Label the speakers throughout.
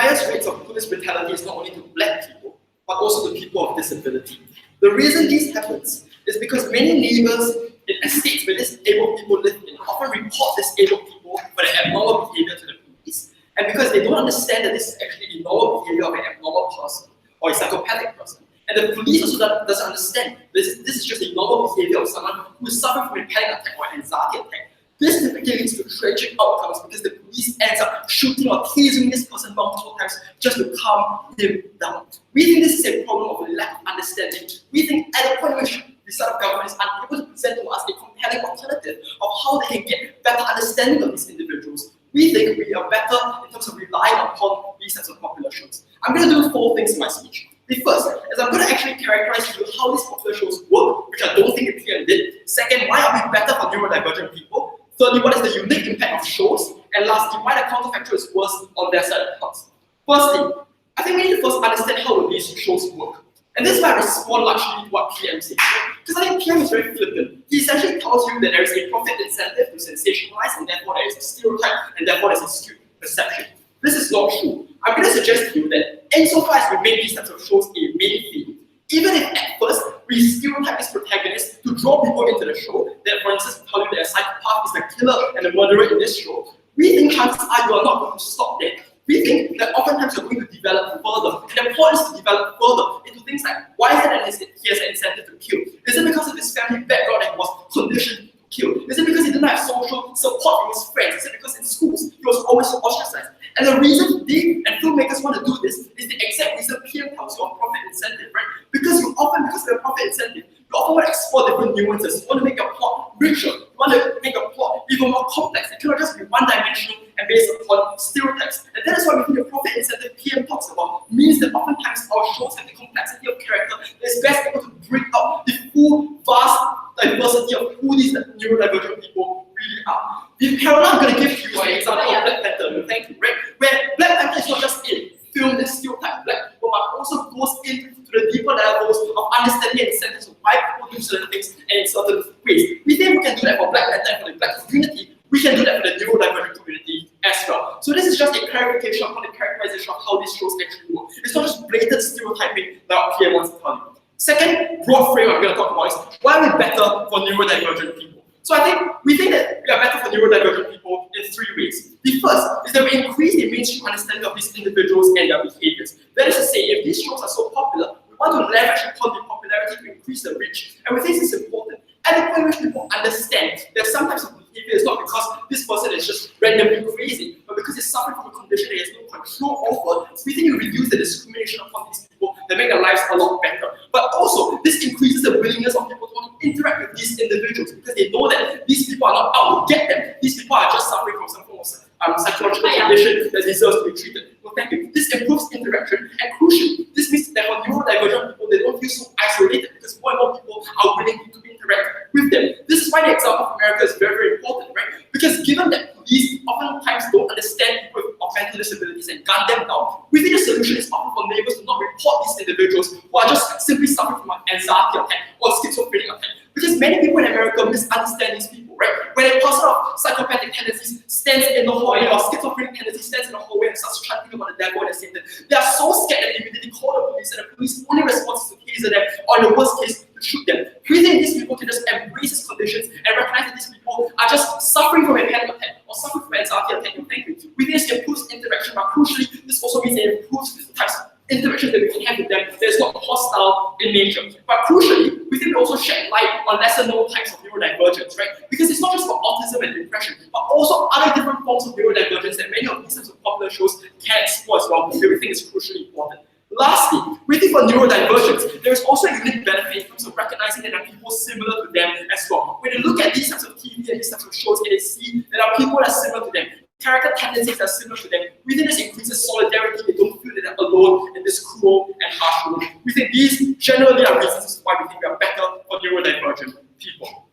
Speaker 1: highest rates of police brutality is not only to black people, but also to people of disability. The reason this happens is because many neighbors in estates where disabled people live in often report disabled people for their abnormal behavior to the police, and because they don't understand that this is actually the normal behavior of an abnormal person or a psychopathic person. And the police also doesn't understand this is just a normal behavior of someone who is suffering from a panic attack or anxiety attack. This typically leads to tragic outcomes because the police ends up shooting or tasing this person multiple times just to calm him down. We think this is a problem of a lack of understanding. We think at the point in which the sort of government is unable to present to us a compelling alternative of how they can get better understanding of these individuals, we think we are better in terms of relying upon these types of popular shows. I'm going to do 4 things in my speech. The first is I'm going to actually characterize to you how these popular shows work, which I don't think the PM did. Second, why are we better for neurodivergent people? Thirdly, what is the unique impact of shows? And lastly, why the counterfactual is worse on their side of the house. Firstly, I think we need to first understand how these shows work. And this is why I respond largely to what PM says. Because I think PM is very flippant. He essentially tells you that there is a profit incentive to sensationalize, and therefore there is a stereotype, and therefore there is a skewed perception. This is not true. I'm going to suggest to you that insofar as we make these types of shows a main theme, even if at first we stereotype this protagonist to draw people into the show, that for instance we tell you that a psychopath is the killer and the murderer in this show, we think chances are you are not going to stop there. We think that oftentimes you're going to develop further, and the point is to develop further into things like, why is it that he has an incentive to kill? Is it because of his family background that he was conditioned to kill? Is it because he didn't have social support from his friends? Is it because in schools he was always ostracized? And the reason they and filmmakers want to do this is the exact reason PM tells you of profit incentive, right? Because of the profit incentive, you often want to explore different nuances. You want to make your plot richer. You want to make a plot even more complex. It cannot just be one-dimensional and based upon stereotypes. And that is why we think the profit incentive PM talks about means that oftentimes our shows have the complexity of character that is best able to bring out the full, vast diversity of who these neurodivergent people really are. The parallel I'm going to give you an example of Black Panther, thank you, right? Where Black Panther is not just a film that stereotypes black people, but also goes into the deeper levels of understanding and incentives of why people do certain things and in certain ways. We think we can do that for Black Panther and for the black community. We can do that for the neurodivergent community as well. So this is just a clarification on the characterization of how these shows actually work. It's not just blatant stereotyping that our PM wants to tell you. Second broad frame I'm going to talk about is why are we better for neurodivergent people? So we think that we are better for neurodivergent people in 3 ways. The first is that we increase the mainstream understanding of these individuals and their behaviors. That is to say, if these shows are so popular, we want to leverage upon the popularity to increase the reach. And we think this is important. At the point in which people understand that sometimes behavior is not because this person is just randomly crazy, but because he's suffering from a condition that he has no control over, we think you reduce the discrimination upon these people that make their lives a lot better. But also, this increases the willingness of people to want to interact with these individuals because they know that these people are not out to get them. These people are just suffering from some form of psychological condition that deserves to be treated. Well, thank you. This improves interaction, and crucially, this means that for neurodivergent people, they don't feel so isolated because more and more people are willing to interact with them. This is why the example of America is very, very important, right? Because given that police oftentimes don't understand people with mental disabilities and gun them down, we think the solution is often for neighbors to not report these individuals who are just simply suffering from an anxiety attack or schizophrenic attack. Because many people in America misunderstand these people, right? When a person of psychopathic tendencies stands in the hallway or schizophrenic tendencies stands in the hallway and starts chanting about the devil and Satan, they are so scared that they immediately call the police, and the police only responds to taser them, or in the worst case, to shoot them. We think these people can just embrace these conditions and recognize that these people are just suffering from a panic attack or suffering from anxiety attack. We think this improves interaction, but crucially, this also means it improves the types of interactions that we can have with them that is not hostile in nature. But crucially, we think we also shed light on lesser known types of neurodivergence, right? Because it's not just for autism and depression, but also other different forms of neurodivergence that many of these types of popular shows can explore as well, because we think it's crucially important. Lastly, we think for neurodivergence, there is also a unique benefit in terms of recognizing that there are people similar to them as well. When you look at these types of TV and these types of shows, and they see that there are people that are similar to them, character tendencies that are similar to them, we think this increases solidarity. They don't feel that they're alone in this cruel and harsh world. We think these generally are reasons why we think we are better for neurodivergent people.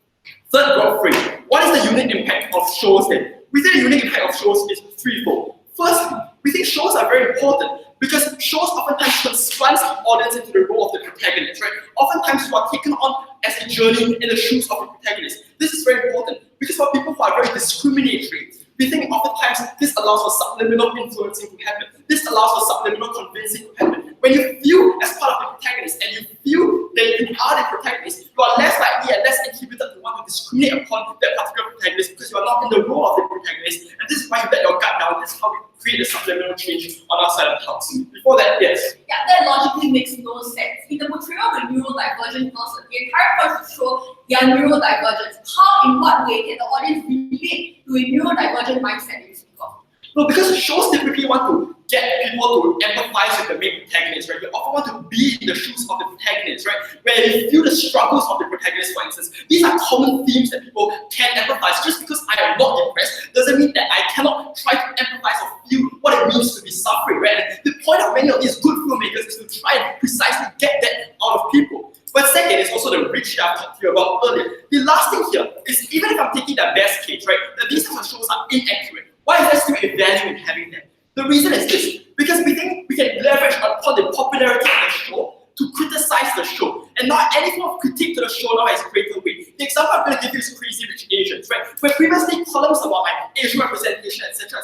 Speaker 1: Third broad frame, what is the unique impact of shows then? We think the unique impact of shows is threefold. Firstly, we think shows are very important because shows oftentimes transplants the audience into the role of the protagonist, right? Oftentimes you are taken on as a journey in the shoes of the protagonist. This is very important because for people who are very discriminatory, We think oftentimes this allows for subliminal influencing to happen. This allows for subliminal convincing to happen. When you feel as part of the protagonist and you feel that you are the protagonist, you are less likely and less inhibited to want to discriminate upon that particular protagonist because you are not in the role of the protagonist. And this is why you let your gut down. This is how we create a subliminal change on our side of the house. Before that, yes?
Speaker 2: Yeah, that logically makes no sense. In the portrayal of the neurodivergent person, the entire point is to show their neurodivergence. How, in what way can the audience relate to a neurodivergent mindset you speak of?
Speaker 1: No, because shows typically want to get people to empathize with the main protagonist, right? You often want to be in the shoes of the protagonist, right? Where you feel the struggles of the protagonist, for instance. These are common themes that people can empathize. Just because I am not depressed doesn't mean that I cannot try to empathize or feel what it means to be suffering, right? And the point of many of these good filmmakers is to try and precisely get that out of people. But second is also the reach that I talked to you about earlier. The last thing here is, even if I'm taking the best case, right, that these types of shows are inaccurate, why is there still a value in having them? The reason is this, because we think we can leverage upon the popularity of the show to criticize the show. And not any form of critique to the show now has greater weight. The example I'm going to give you is Crazy Rich Asians, right? Where previously columns about like Asian representation, etc.,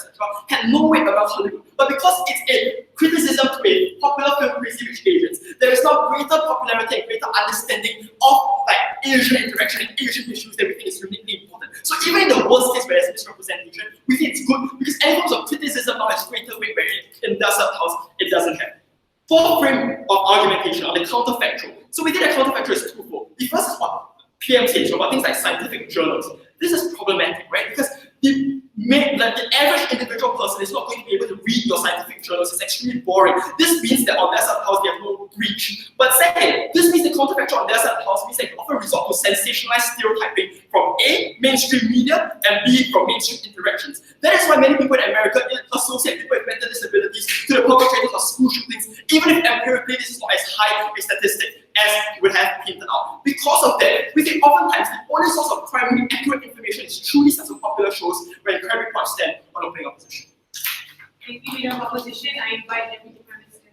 Speaker 1: had no weight about Hollywood. But because it's a criticism to a popular film, Crazy Rich Asians, there is now greater popularity and greater understanding of like Asian interaction and Asian issues that we think is uniquely important. So even in the worst case where there's misrepresentation, we think it's good because any forms of criticism now has greater weight where in the house it doesn't have. Fourth frame of argumentation on the counterfactual. So we did a counterfactual is twofold. The first is what PM says about things like scientific journals. This is problematic, right? Because the average individual person is not going to be able to read your scientific journals. It's extremely boring. This means that on their side of the house, they have no reach. But second, this means the counterfactual on their side of the house means they often resort to sensationalized stereotyping from A, mainstream media, and B, from mainstream interactions. That is why many people in America associate people with mental disabilities to the perpetrators of school shootings, even if empirically this is not as high a statistic as you would have painted out. Because of that, we think oftentimes the only source of primary accurate information is truly such popular shows where the crime reports stand on opening opposition.
Speaker 3: If you leader of opposition, I invite Deputy Prime Minister.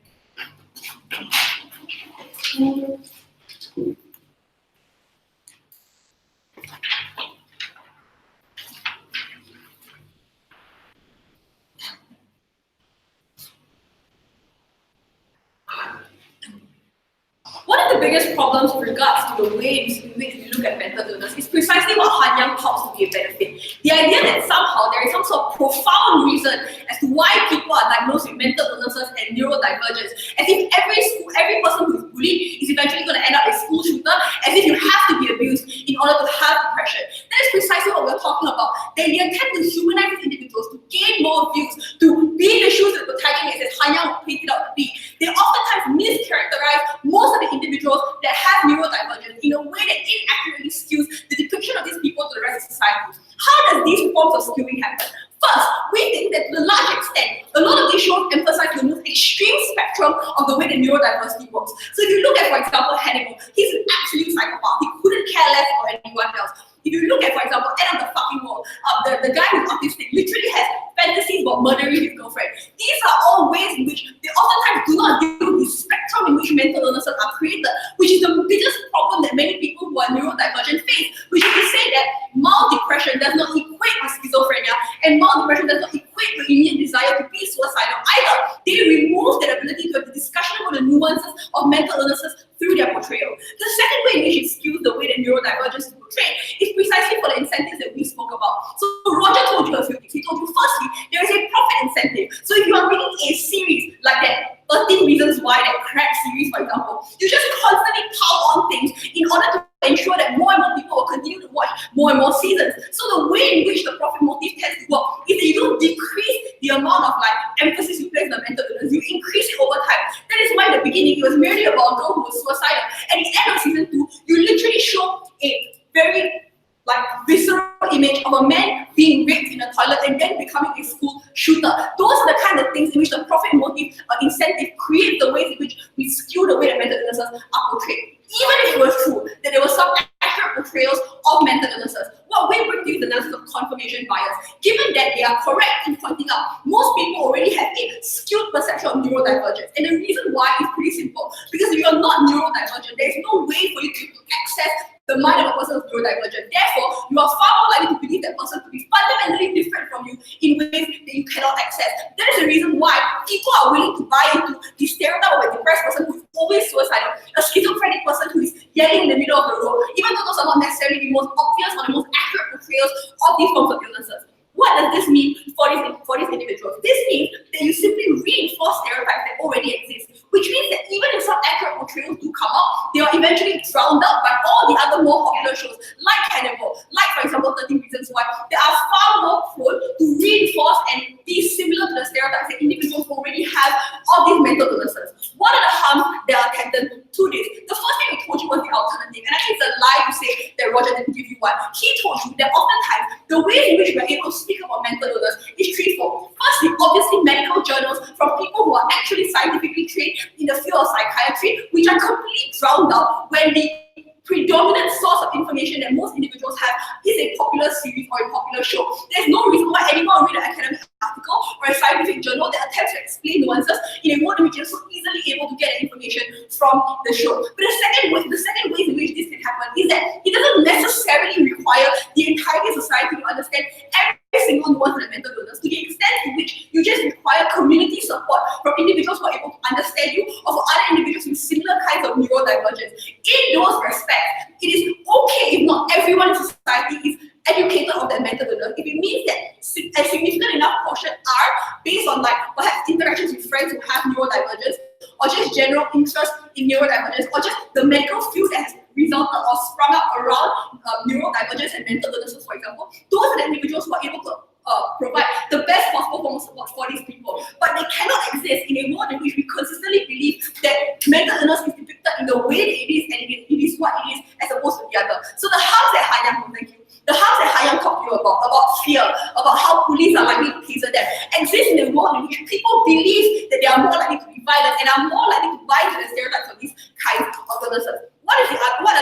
Speaker 2: One of the biggest problems with regards to the way in which we look at mental illness is precisely what Han Yang talks to be a benefit. The idea that somehow there is some sort of profound reason as to why people are diagnosed with mental illnesses and neurodivergence, as if every person who is bullied is eventually going to end up a school shooter, as if you have to be abused in order to have depression. That is precisely what we're talking about. They attempt to humanize these individuals, to gain more views, to be in the shoes of the protagonist as Han Yang painted out to be. They oftentimes mischaracterize most of the individuals that have neurodivergence in a way that inaccurately skews the depiction of these people to the rest of society. How does these forms of skewing happen? First, we think that to a large extent, a lot of these shows emphasize the most extreme spectrum of the way that neurodiversity works. So if you look at, for example, Hannibal, he's an absolute psychopath. He couldn't care less for anyone else. If you look at, for example, End of the Fucking World, the guy who's autistic literally has fantasies about murdering his girlfriend. These are all ways in which they oftentimes do not deal with the spectrum in which mental illnesses are created, which is the biggest problem that many people who are neurodivergent face, which is to say that mild depression does not equate with schizophrenia, and mild depression does not equate with immediate desire to be suicidal either. They remove that ability to have the discussion about the nuances of mental illnesses through their portrayal. The second way in which it skews the way that neurodivergence is portrayed is precisely for the incentives that we spoke about. So Roger told you a few things. He told you, firstly, there is a profit incentive. So if you are reading a series like that 13 Reasons Why, that crack series, for example, you just constantly pile on things in order to ensure that more and more people will continue to watch more and more seasons. So the way in which the profit motive tends to work is that you don't decrease the amount of emphasis you place on the mental illness, you increase it over time. That is why in the beginning it was merely about a girl who was suicidal. At the end of season 2, you literally show a very visceral image of a man being raped in a toilet and then becoming a school shooter. Those are the kind of things in which the profit motive incentive creates the ways in which we skew the way that mental illnesses are portrayed. Even if it was true that there were some accurate portrayals of mental illnesses, what we bring to you is the analysis of confirmation bias. Given that they are correct in pointing out most people already have a skewed perception of neurodivergence. And the reason why is pretty simple. Because if you're not neurodivergent, there is no way for you to access the mind of a person who's neurodivergent. Therefore, you are far more likely to believe that person to be fundamentally different from you in ways that you cannot access. That is the reason why people are willing to buy into the stereotype of a depressed person who is always suicidal, a schizophrenic person who is yelling in the middle of the road, even though those are not necessarily the most obvious or the most accurate portrayals of these forms of illnesses. What does this mean for these individuals? This means that you simply reinforce stereotypes that already exist, which means that even if some accurate portrayals do come up, they are eventually drowned out by all the other more popular shows, like Hannibal, like, for example, 13 Reasons Why, that are far more prone to reinforce and be similar to the stereotypes that individuals already have of these mental illnesses. What are the harms that are attendant to this? The first thing we told you was the alternative, and I think it's a lie to say that Roger didn't give you one. He told you that oftentimes the ways in which we are able to speak about mental illness is threefold. Firstly, obviously, medical journals from people who are actually scientifically trained in the field of psychiatry, which are completely drowned out when the predominant source of information that most individuals have is a popular series or a popular show. There's no reason why anyone would read an academic article or a scientific journal that attempts to explain nuances in a world in which you're so easily able to get information from the show. But the second way in which this can happen is that it doesn't necessarily require the entire society to understand every single nuance of mental illness, to the extent to which you just require community support from individuals who are able to understand you, or for other individuals with similar kinds of neurodivergence. In those respects, it is okay if not everyone in society is educated of their mental illness, if it means that a significant enough portion are based on like perhaps interactions with friends who have neurodivergence, or just general interest in neurodivergence, or just the medical field that has resulted or sprung up around neurodivergence and mental illnesses, for example. Those are the individuals who are able to provide the best possible form of support for these people. But they cannot exist in a world in which we consistently believe that mental illness is depicted in the way that it is, and it is what it is, as opposed to the other. So the harms that Hannibal, thank you. The harms that Hayam talked to you about fear, about how police are likely to taser them, exist in a world in which people believe that they are more likely to be violent and are more likely to buy into the stereotypes of these kinds of illnesses. What are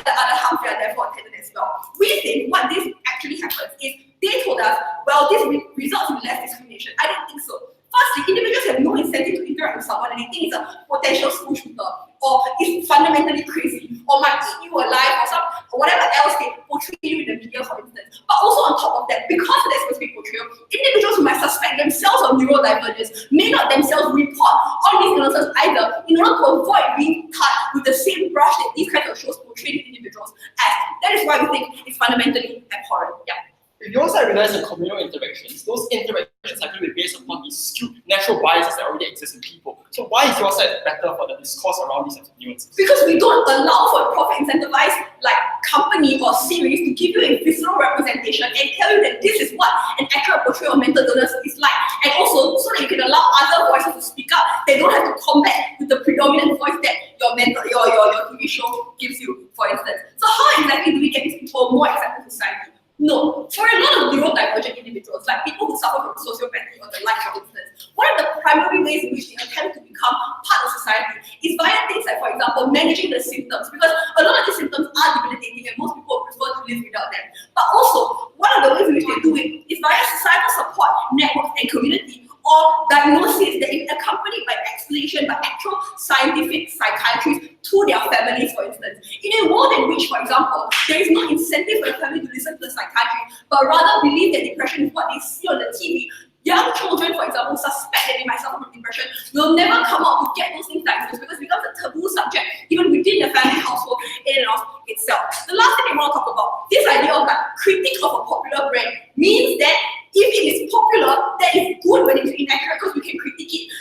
Speaker 2: the other harms that are therefore attendant as well? We think what this actually happens is they told us, well, this results in less discrimination. I don't think so. Firstly, individuals have no incentive to interact with someone and they think it's a potential school shooter, or is fundamentally crazy, or might eat you alive, or whatever else they portray you in the media, for instance. But also on top of that, because of that specific portrayal, individuals who might suspect themselves of neurodivergence may not themselves report on these illnesses either, in order to avoid being cut with the same brush that these kinds of shows portray individuals as. That is why we think it's fundamentally abhorrent. Yeah.
Speaker 1: If you also realize the communal interactions, those interactions are going to be based upon these skewed natural biases that already exist in people. So why is your side better for the discourse around these types of nuances?
Speaker 2: Because we don't allow for a profit incentivized like company or series to give you a visceral representation and tell you that this is what an accurate portrayal of mental illness is like. And also so that you can allow other voices to speak up. They don't have to combat with the predominant voice that your TV show gives you, for instance. So how exactly do we get these people more accepted in society? No, for a lot of neurodivergent individuals, like people who suffer from sociopathy or the like, for instance, one of the primary ways in which they attempt to become part of society is via things like, for example, managing the symptoms, because a lot of these symptoms are debilitating and most people prefer to live without them. But also, one of the ways in which they do it is via societal support networks and community, or diagnosis that is accompanied by explanation by actual scientific psychiatrists to their families, for instance. In a world in which, for example, there is no incentive for the family to listen to the psychiatrist, but rather believe that depression is what they see on the TV, young children, for example, suspect that they might suffer from depression, will never come out to get those things diagnosed because it becomes a taboo subject even within the family household in and of itself. The last thing I want to talk about, this idea of like critique of a popular brand means that if it is popular, that is good when it's inaccurate because we can critique it.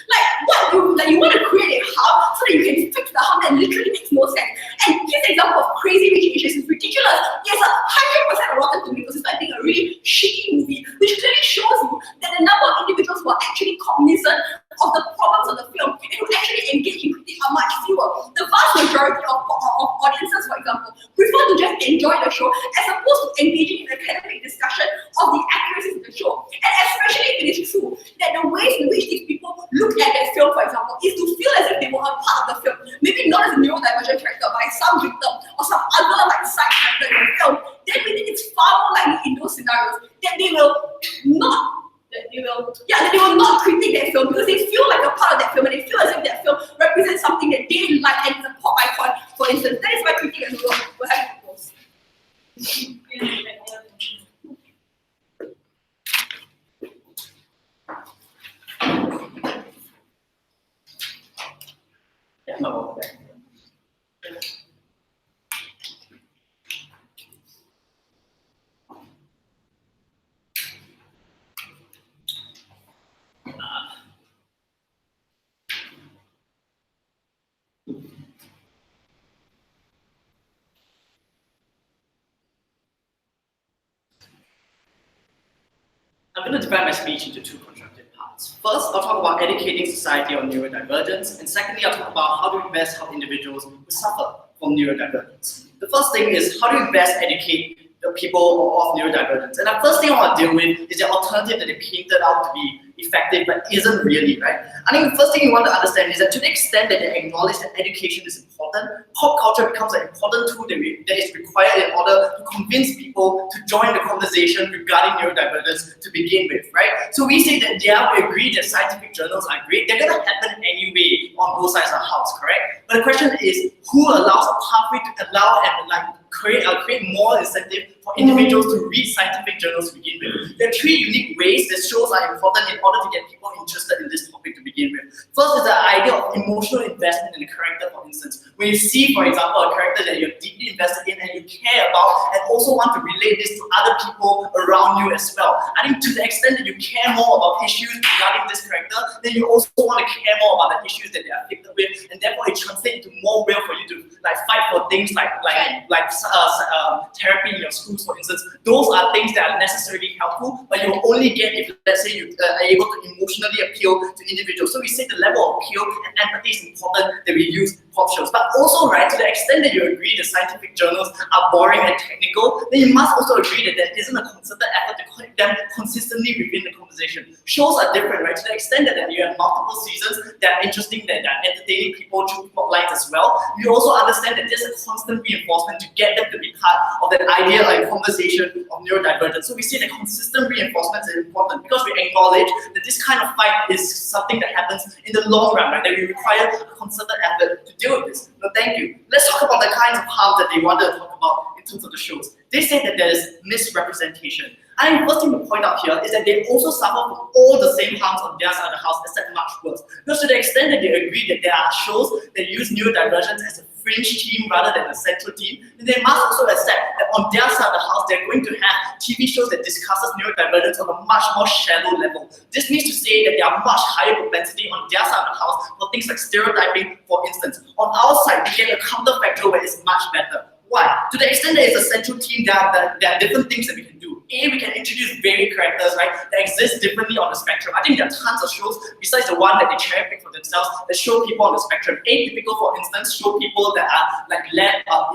Speaker 2: You want to create a hub so that you can fix the hub that literally makes no sense. And here's an example of Crazy Rich Asians. It's ridiculous. Yes, 100% of Rotten Tomatoes is I think a really shitty movie, which clearly shows you that the number of individuals who are actually cognizant of the problems of the film and who actually engage in critique are much fewer. The vast majority of audiences, for example, prefer to just enjoy the show as opposed to engaging in academic discussion of the accuracies of the show. And especially if it is true that the ways in which these people look at that film, for example, is to feel as if they were a part of the film, maybe not as a neurodivergent character, but as some victim or some other like side character in the film, then we think it's far more likely in those scenarios that they will not critique that film because they feel like a part of that film and they feel as if that film represents something that they like and is a pop icon, for instance. That is why critique as well will have to pose.
Speaker 1: I'm going to divide my speech into two constructive parts. First, I'll talk about educating society on neurodivergence, and secondly, I'll talk about how to best help individuals who suffer from neurodivergence. The first thing is how do you best educate the people of neurodivergence? And the first thing I want to deal with is the alternative that they painted out to be effective but isn't really, right? I think the first thing you want to understand is that to the extent that they acknowledge that education is important, pop culture becomes an important tool that is required in order to convince people to join the conversation regarding neurodivergence to begin with, right? So we say that yeah, we agree that scientific journals are great, they're going to happen anyway on both sides of the house, correct? But the question is, who allows a pathway to allow and create more incentive for individuals to read scientific journals to begin with? There are three unique ways that shows are important in order to get people interested in this topic to begin with. First is the idea of emotional investment in a character, for instance. When you see, for example, a character that you're deeply invested in and you care about and also want to relate this to other people around you as well. I think to the extent that you care more about issues regarding this character, then you also want to care more about the issues that they are afflicted with, and therefore it translates into more will for you to fight for things like therapy in your schools, for instance. Those are things that are necessarily helpful, but you will only get if, let's say, you are able to emotionally appeal to individuals. So we say the level of appeal and empathy is important that we use pop shows. But also, right, to the extent that you agree that scientific journals are boring and technical, then you must also agree that there isn't a concerted effort to connect them consistently within the conversation. Shows are different, right? To the extent that you have multiple seasons that are interesting, that are entertaining people through plot lines as well, you also understand that there's a constant reinforcement to get them to be part of that idea and conversation of neurodivergence. So we say that consistent reinforcement is important because we acknowledge that this kind of fight is something that happens in the long run, right? That we require a concerted effort to deal with this. No, thank you. Let's talk about the kinds of harm that they wanted to talk about in terms of the shows. They say that there is misrepresentation. I think the first thing to point out here is that they also suffer from all the same harms on their side of the house, except much worse. Because to the extent that they agree that there are shows that use neurodivergence as a fringe team rather than a central team, then they must also accept that on their side of the house, they're going to have TV shows that discusses neurodivergence on a much more shallow level. This means to say that there are much higher propensity on their side of the house for things like stereotyping, for instance. On our side, we get a counterfactual where it's much better. Why? To the extent that it's a central team, there are different things that we can do. We can introduce varied characters, right, that exist differently on the spectrum. I think there are tons of shows, besides the one that they cherry pick for themselves, that show people on the spectrum. Atypical, for instance, show people that are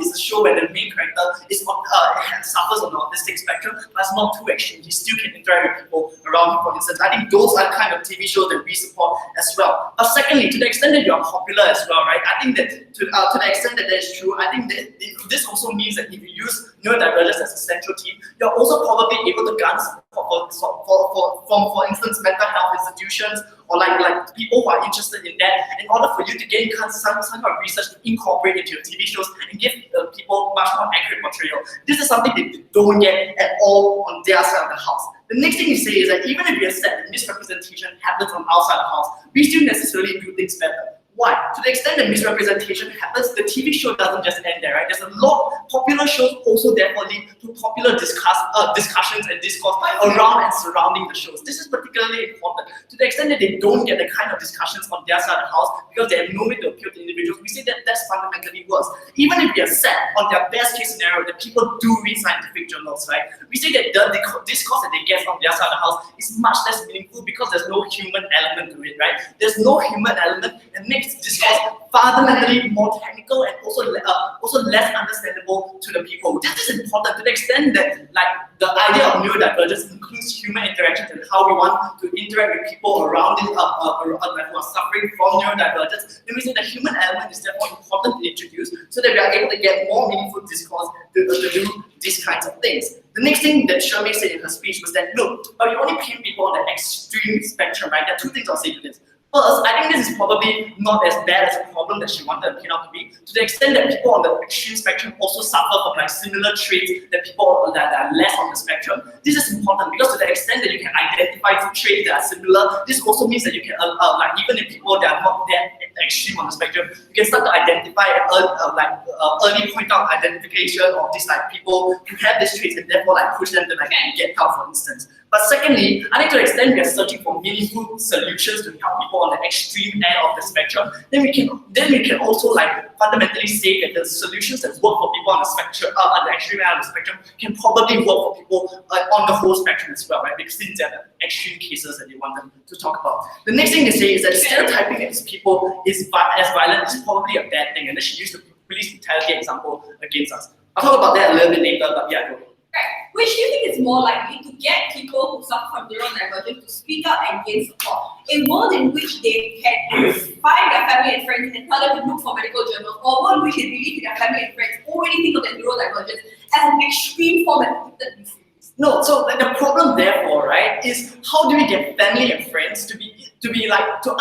Speaker 1: is a show where the main character is suffers on the autistic spectrum, but it's not too extreme. He still can interact with people around him, for instance. I think those are the kind of TV shows that we support as well. But secondly, to the extent that you are popular as well, right, I think that to the extent that is true, I think that this also means that if you use neurodivergence as a central team, you're also probably able to garner support for instance, mental health institutions or like people who are interested in that, in order for you to gain some kind of research to incorporate into your TV shows and give people much more accurate portrayal. This is something that you don't get at all on their side of the house. The next thing you say is that even if we accept that misrepresentation happens on our side of the house, we still necessarily do things better. Why? To the extent that misrepresentation happens, the TV show doesn't just end there, right? There's a lot of popular shows also therefore lead to popular discussions and discourse around and surrounding the shows. This is particularly important. To the extent that they don't get the kind of discussions on their side of the house because they have no way to appeal to individuals, we say that that's fundamentally worse. Even if we accept on their best case scenario that people do read scientific journals, right? We say that the discourse that they get from their side of the house is much less meaningful because there's no human element to it, right? There's no human element and makes discourse fundamentally more technical and also less understandable to the people. This is important to the extent that the idea of neurodivergence includes human interactions and how we want to interact with people around it, who are suffering from neurodivergence. Then we say the human element is therefore important to introduce so that we are able to get more meaningful discourse to do these kinds of things. The next thing that Shirley said in her speech was that, look, we only paint people on the extreme spectrum, right? There are two things I'll say to this. First, I think this is probably not as bad as a problem that she wanted to pin out to be, to the extent that people on the extreme spectrum also suffer from similar traits that people that are less on the spectrum. This is important because to the extent that you can identify two traits that are similar, this also means that you can, even if people that are not that extreme on the spectrum, you can start to identify early point out identification of these people who have these traits and therefore push them to get help, for instance. But secondly, I think to the extent we are searching for meaningful solutions to help people on the extreme end of the spectrum, then we can also like fundamentally say that the solutions that work for people on the spectrum, on the extreme end of the spectrum, can probably work for people on the whole spectrum as well, right? Because these are the extreme cases that you want them to talk about. The next thing they say is that stereotyping these people as violent is probably a bad thing, and then she used the police brutality example against us. I'll talk about that a little bit later, but yeah, go ahead.
Speaker 2: Right. Which do you think is more likely to get people who suffer from neurodivergence to speak up and gain support? A world in which they can find their family and friends and tell them to look for medical journals, or a world in which they believe their family and friends already think of their neurodivergence as an extreme form of deleted disease?
Speaker 1: No, so like the problem therefore, right, is how do we get family and friends to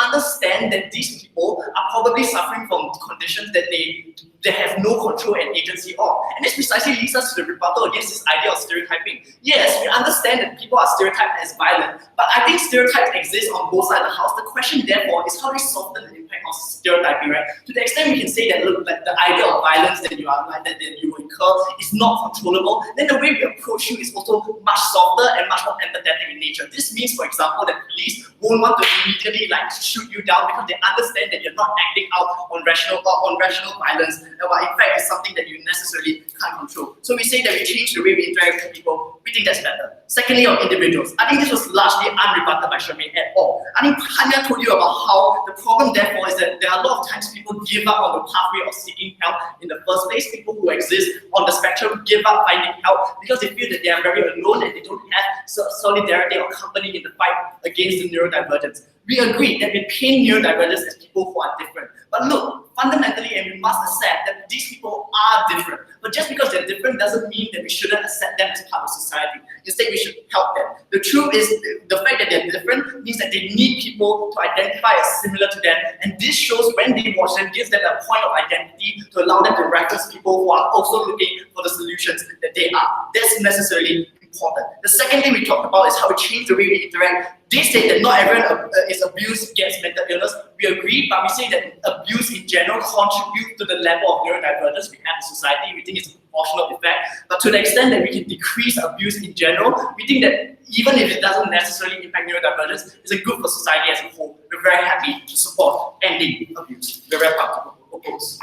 Speaker 1: understand that these people are probably suffering from conditions that they have no control and agency of. And this precisely leads us to the rebuttal against this idea of stereotyping. Yes, we understand that people are stereotyped as violent, but I think stereotypes exist on both sides of the house. The question therefore is how do we soften the impact of stereotyping, right? To the extent we can say that look, like the idea of violence that you are like that you incur is not controllable, then the way we approach you is also much softer and much more empathetic in nature. This means, for example, that police won't want to immediately like shoot you down because they understand that you're not acting out on rational violence, but in fact it's something that you necessarily can't control. So we say that we change the way we interact with people. We think that's better. Secondly, on individuals, I think this was largely unrebutted by Charmaine at all. I think Hanya told you about how the problem therefore is that there are a lot of times people give up on the pathway of seeking help in the first place. People who exist on the spectrum give up finding help because they feel that they are very alone and they don't have solidarity or company in the fight against the neurodivergence. We agree that we paint neurodivergence as people who are different. But look, fundamentally, and we must accept that these people are different. But just because they're different doesn't mean that we shouldn't accept them as part of society. Instead, we should help them. The truth is, the fact that they're different means that they need people to identify as similar to them. And this shows when they watch them, gives them a point of identity to allow them to reference people who are also looking for the solutions that they are. That's necessarily important. The second thing we talked about is how we change the way we interact. They say that not everyone is abused gets mental illness. We agree, but we say that abuse in general contributes to the level of neurodivergence we have in society. We think it's a proportional effect. But to the extent that we can decrease abuse in general, we think that even if it doesn't necessarily impact neurodivergence, it's a good for society as a whole. We're very happy to support ending abuse. We're very proud to propose.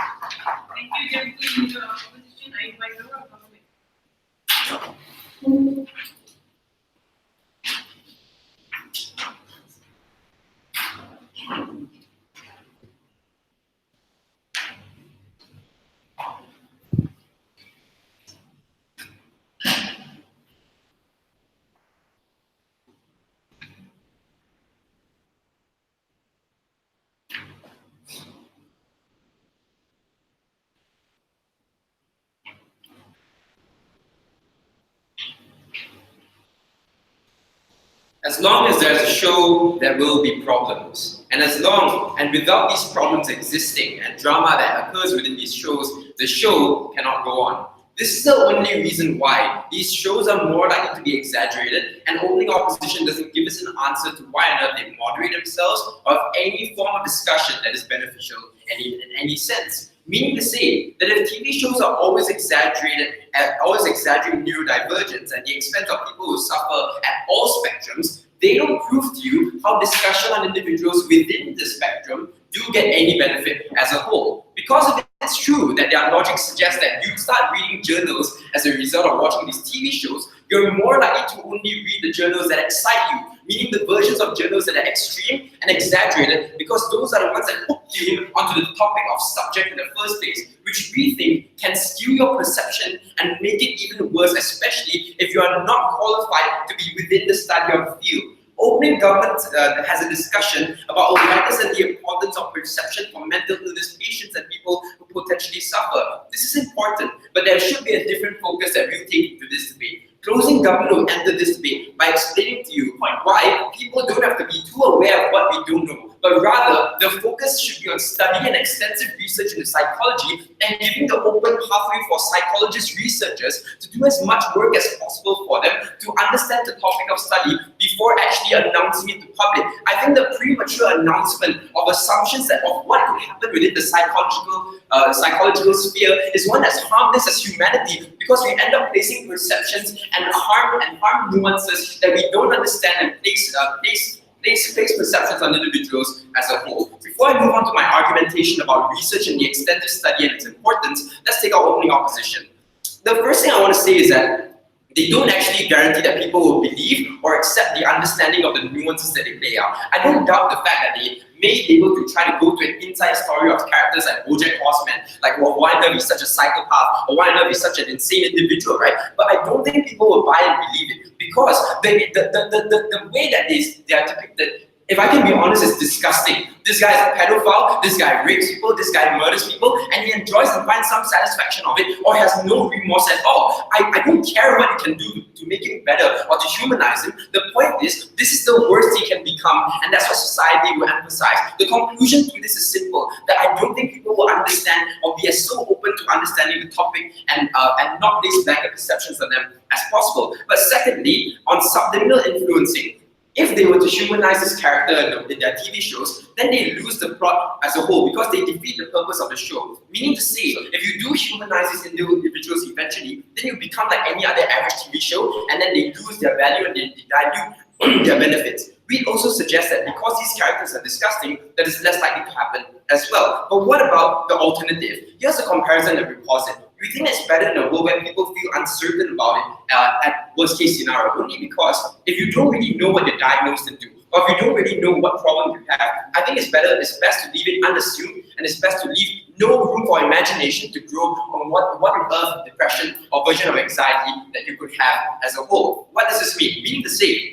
Speaker 3: Thank you, Jeffrey. In the opposition, I invite our comment.
Speaker 4: As long as there's a show, there will be problems. And without these problems existing and drama that occurs within these shows, the show cannot go on. This is the only reason why these shows are more likely to be exaggerated, and opening opposition doesn't give us an answer to why on earth they moderate themselves or have any form of discussion that is beneficial in any sense. Meaning to say that if TV shows are always exaggerating neurodivergence at the expense of people who suffer at all spectrums, they don't prove to you how discussion on individuals within the spectrum do get any benefit as a whole. Because if it's true that their logic suggests that you start reading journals as a result of watching these TV shows, you're more likely to only read the journals that excite you, meaning the versions of journals that are extreme and exaggerated, because those are the ones that hook you onto the topic of subject in the first place, which we think can skew your perception and make it even worse, especially if you are not qualified to be within the study of the field. Opening Government has a discussion about awareness and the importance of perception for mental illness patients and people who potentially suffer. This is important, but there should be a different focus that we'll take into this debate. Closing Government will enter this debate by explaining to you why people don't have to be too aware of what we don't know, but rather the focus should be on studying and extensive research into psychology and giving the open pathway for psychologist researchers to do as much work as possible for them to understand the topic of study before actually announcing it to public. I think the premature announcement of assumptions of what could happen within the psychological sphere is one that's harmless as humanity, because we end up placing perceptions and harm nuances that we don't understand and place perceptions on individuals as a whole. Before I move on to my argumentation about research and the extent of study and its importance, let's take our opening opposition. The first thing I want to say is that they don't actually guarantee that people will believe or accept the understanding of the nuances that they play out. I don't doubt the fact that they may be able to try to go to an inside story of characters like BoJack Horseman, like, well, why not be such a psychopath, or why not be such an insane individual, right? But I don't think people will buy and believe it, because the way that they are depicted, if I can be honest, is disgusting. This guy is a pedophile, this guy rapes people, this guy murders people, and he enjoys and finds some satisfaction of it, or has no remorse at all. I don't care what you can do to make him better or to humanize him. The point is, this is the worst he can become, and that's what society will emphasize. The conclusion to this is simple, that I don't think people will understand or be as so open to understanding the topic and not place blanket perceptions on them as possible. But secondly, on subliminal influencing, if they were to humanize this character in their TV shows, then they lose the plot as a whole, because they defeat the purpose of the show. Meaning to say, if you do humanize these individuals eventually, then you become like any other average TV show, and then they lose their value and they dilute their benefits. We also suggest that because these characters are disgusting, that is less likely to happen as well. But what about the alternative? Here's a comparison that we posit. We think it's better in a world where people feel uncertain about it at worst case scenario, only because if you don't really know what you're diagnosed into, or if you don't really know what problem you have, I think it's best to leave it unassumed, and it's best to leave no room for imagination to grow on what on earth depression or version of anxiety that you could have as a whole. What does this mean? Meaning to say,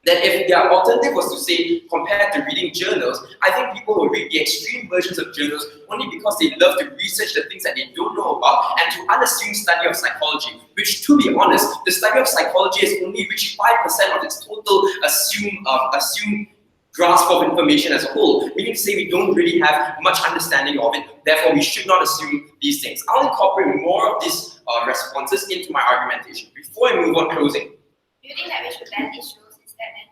Speaker 4: that if their alternative was to say, compared to reading journals, I think people will read the extreme versions of journals only because they love to research the things that they don't know about and to unassumed study of psychology, which, to be honest, the study of psychology has only reached 5% of its total assumed grasp of information as a whole. Meaning to say we don't really have much understanding of it, therefore we should not assume these things. I'll incorporate more of these responses into my argumentation. Before I move on closing.
Speaker 5: Do you think that we should ban these shows instead then?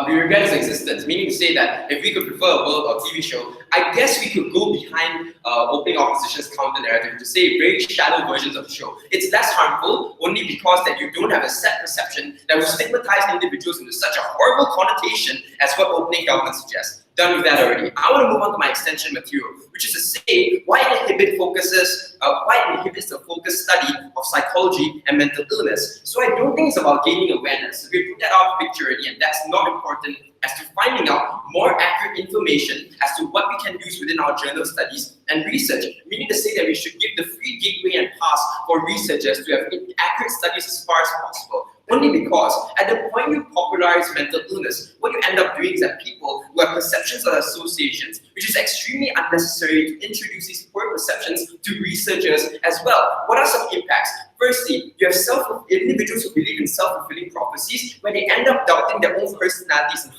Speaker 4: We regret its existence, meaning to say that if we could prefer a world or TV show, I guess we could go behind opening opposition's counter-narrative to say very shallow versions of the show. It's less harmful only because that you don't have a set perception that will stigmatize individuals into such a horrible connotation as what opening government suggests. Done with that already. I want to move on to my extension material, which is to say why it inhibits the focused study of psychology and mental illness. So I don't think it's about gaining awareness. We put that out of the picture already, and that's not important as to finding out more accurate information as to what we can use within our journal studies and research. Meaning to say that we should give the free gateway and pass for researchers to have accurate studies as far as possible. Only because at the point you popularize mental illness, what you end up doing is that people who have perceptions or associations, which is extremely unnecessary to introduce these poor perceptions to researchers as well. What are some impacts? Firstly, you have individuals who believe in self-fulfilling prophecies, where they end up doubting their own personalities and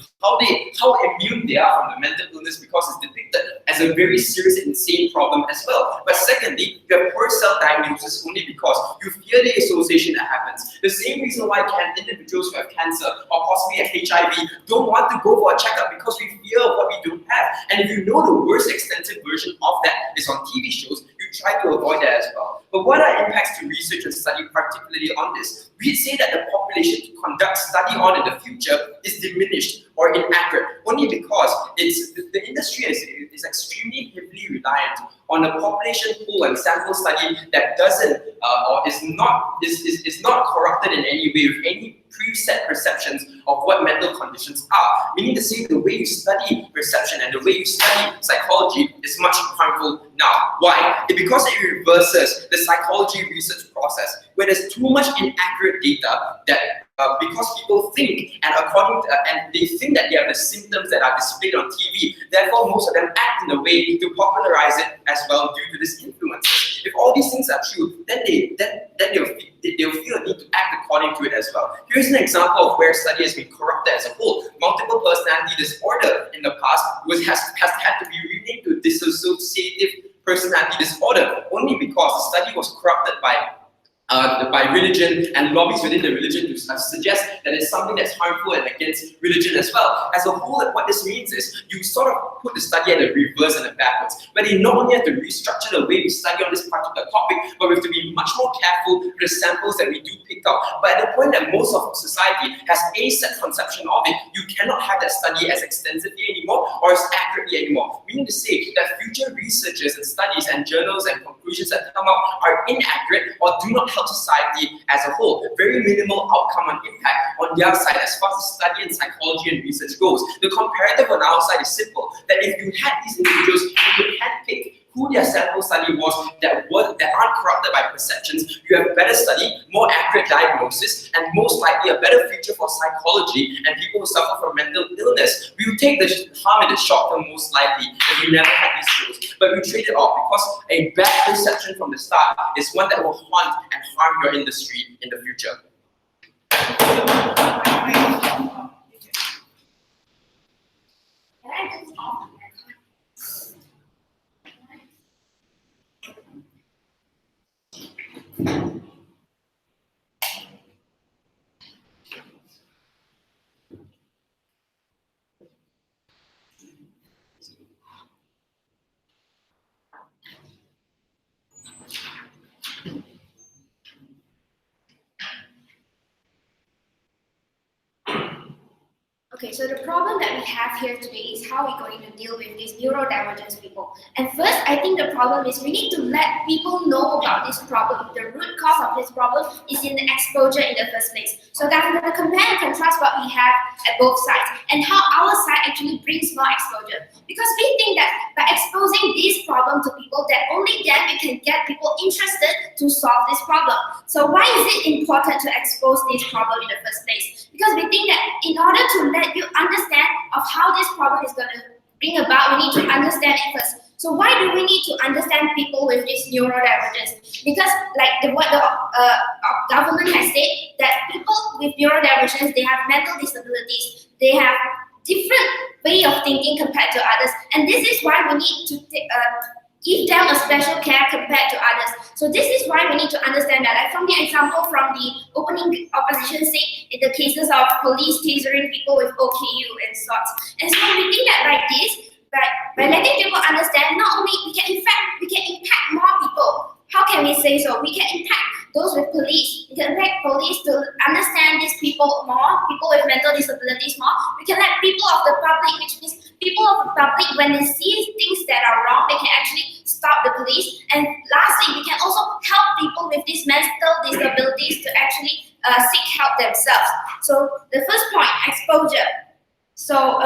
Speaker 4: how immune they are from the mental illness, because it's depicted as a very serious and insane problem as well. But secondly, you have poor self-diagnosis only because you fear the association that happens. The same reason why individuals who have cancer or possibly have HIV don't want to go for a checkup, because we fear what we don't have. And if you know the worst extensive version of that is on TV shows, you try to avoid that as well. But what are impacts to research and study, particularly on this? We say that the population to conduct study on in the future is diminished or inaccurate, only because the industry is extremely heavily reliant on a population pool and sample study that doesn't or is not corrupted in any way with any preset perceptions of what mental conditions are. Meaning to say the way you study perception and the way you study psychology is much harmful now. Why? Because it reverses the psychology research process, where there's too much inaccurate data that because people think and they think that they have the symptoms that are displayed on TV, therefore most of them act in a way to popularize it as well due to this influence. If all these things are true, then they'll feel a need to act according to it as well. Here's an example of where a study has been corrupted as a whole. Multiple personality disorder in the past has had to be renamed to dissociative personality disorder only because the study was corrupted by religion and lobbies within the religion to suggest that it's something that's harmful and against religion as well. As a whole, what this means is you sort of put the study at the reverse and the backwards, where they not only have to restructure the way we study on this particular topic, but we have to be much more careful with the samples that we do pick up. But at the point that most of society has a set conception of it, you cannot have that study as extensively anymore or as accurately anymore. Meaning to say that future researches and studies and journals and conclusions that come out are inaccurate or do not help society as a whole. Very minimal outcome and impact on their side as far as study and psychology and research goes. The comparative on our side is simple, that if you had these individuals, you could handpick who their sample study was that aren't corrupted by perceptions, you have better study, more accurate diagnosis, and most likely a better future for psychology and people who suffer from mental illness. We will take the harm in the short term most likely if we never had these shows, but we trade it off because a bad perception from the start is one that will haunt and harm your industry in the future.
Speaker 5: Okay, so the problem that we have here today is how we're going to deal with these neurodivergence people. And first, I think the problem is we need to let people know about this problem. The root cause of this problem is in the exposure in the first place. So that we're going to compare and contrast what we have at both sides and how our side actually brings more exposure. Because we think that by exposing this problem to people, that only then we can get people interested to solve this problem. So why is it important to expose this problem in the first place? Because we think that in order to let you understand of how this problem is going to bring about, we need to understand it first. So why do we need to understand people with this neurodivergence? Because like what the government has said, that people with neurodivergence, they have mental disabilities, they have different way of thinking compared to others, and this is why we need to give them a special care compared to others. So this is why we need to understand that. Like from the example from the opening opposition say in the cases of police tasering people with OKU and sorts. And so we think that like this, by letting people understand, not only we can impact more people. How can we say so? We can impact those with police. We can impact police to understand these people more, people with mental disabilities more. We can let people of the public, which means people of the public, when they see things that are wrong, they can actually stop the police. And lastly, we can also help people with these mental disabilities to actually seek help themselves. So the first point, exposure. So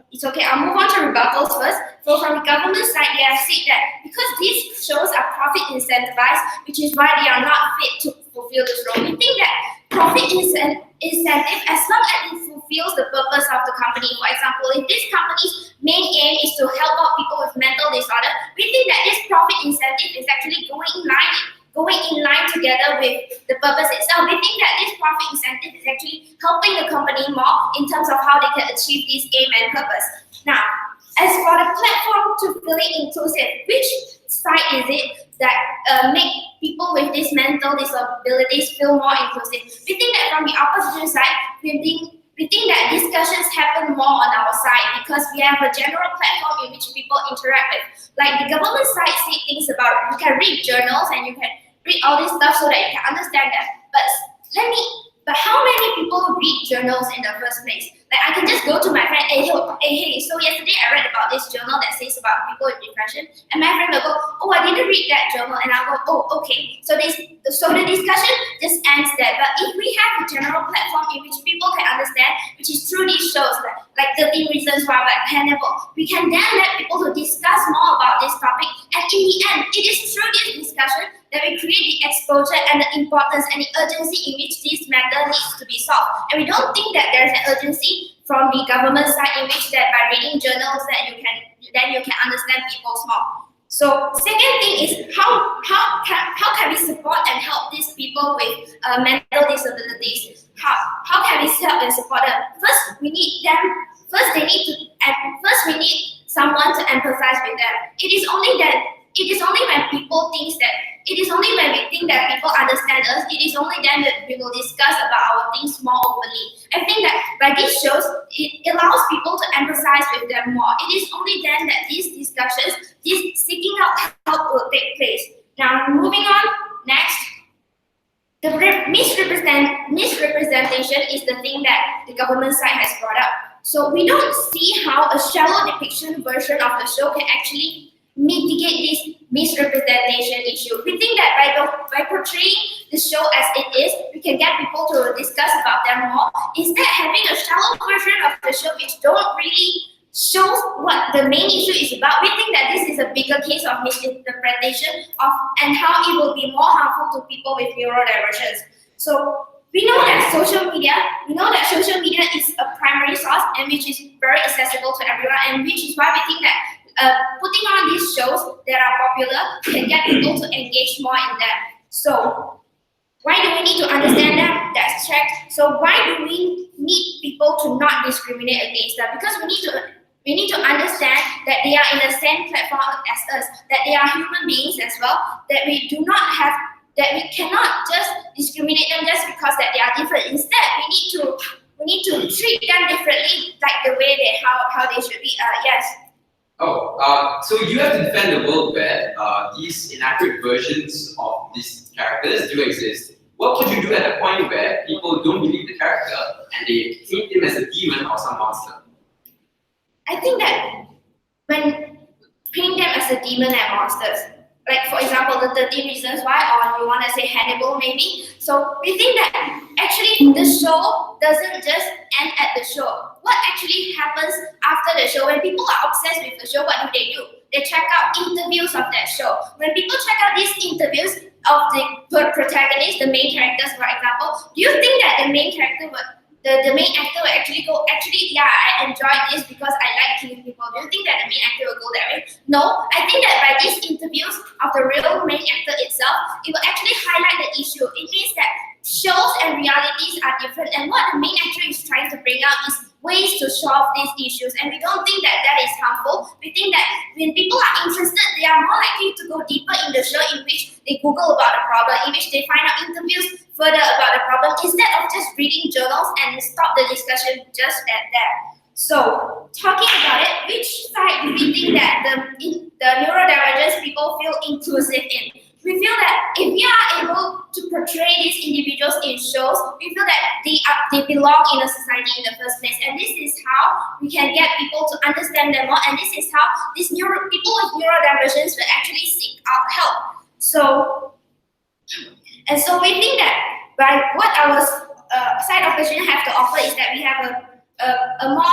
Speaker 5: it's okay, I'll move on to rebuttals first. So from the government side, they have said that because these shows are profit incentivized, which is why they are not fit to fulfill this role. We think that profit incentive, as long as it fulfills the purpose of the company. For example, if this company's main aim is to help out people with mental disorder, we think that this profit incentive is actually going in line together with the purpose itself. We think that this profit incentive is actually helping the company more in terms of how they can achieve this aim and purpose. Now, as for the platform to fully inclusive, which side is it that make people with these mental disabilities feel more inclusive? We think that from the opposition side, we think that discussions happen more on our side because we have a general platform in which people interact with. Like the government side say things about you can read journals and you can read all this stuff so that you can understand that. But how many people read journals in the first place? Like I can just go to my friend, hey, so yesterday I read about this journal that says about people with depression, and my friend will go, oh, I didn't read that journal, and I'll go, oh, okay. So the discussion just ends there. But if we have a general platform in which people can understand, which is through these shows, like 13 Reasons Why, like Hannibal, we can then let people to discuss more about this topic, and in the end, it is through this discussion that we create the exposure and the importance and the urgency in which this matter needs to be solved. And we don't think that there's an urgency from the government side in which that by reading journals that you can understand people more. So second thing is how can we support and help these people with mental disabilities? How can we help and support them? First, we need them. First, we need someone to empathize with them. It is only when people think that. It is only when we think that people understand us, it is only then that we will discuss about our things more openly. I think that by these shows, it allows people to empathize with them more. It is only then that these discussions, this seeking out help will take place. Now, moving on, next. The misrepresentation is the thing that the government side has brought up. So we don't see how a shallow depiction version of the show can actually mitigate this misrepresentation issue. We think that by portraying the show as it is, we can get people to discuss about them more. Instead, having a shallow version of the show which don't really shows what the main issue is about, we think that this is a bigger case of misinterpretation and how it will be more harmful to people with neurodivergence. So we know that social media is a primary source and which is very accessible to everyone, and which is why we think that putting on these shows that are popular can get people to engage more in them. So why do we need to understand that? That's checked. So why do we need people to not discriminate against them? Because we need to understand that they are in the same platform as us, that they are human beings as well, that we cannot just discriminate them just because that they are different. Instead, we need to treat them differently, like the way how they should be. Yes.
Speaker 4: So you have to defend the world where these inaccurate versions of these characters do exist. What could you do at a point where people don't believe the character and they paint him as a demon or some monster?
Speaker 5: I think that when paint them as a demon and monsters, like for example the 13 reasons why, or you want to say Hannibal maybe. So we think that actually the show doesn't just end at the show. What actually happens after the show? When people are obsessed with the show, what do? They check out interviews of that show. When people check out these interviews of the protagonists, the main characters, for example, do you think that the main character the main actor will actually go, yeah, I enjoyed this because I like killing people? Do you think that the main actor will go that way? No, I think that by these interviews of the real main actor itself, it will actually highlight the issue. It means that shows and realities are different, and what the main actor is trying to bring out is ways to solve these issues, and we don't think that that is harmful. We think that when people are interested, they are more likely to go deeper in the show, in which they Google about the problem, in which they find out interviews further about the problem, instead of just reading journals and stop the discussion just at that. So, talking about it, which side do we think that the neurodivergence people feel inclusive in? We feel that if we are able to portray these individuals in shows, we feel that they belong in a society in the first place, and this is how we can get people to understand them more, and this is how these people with neurodivergence will actually seek out help. So we think that by what our side of the student have to offer is that we have a more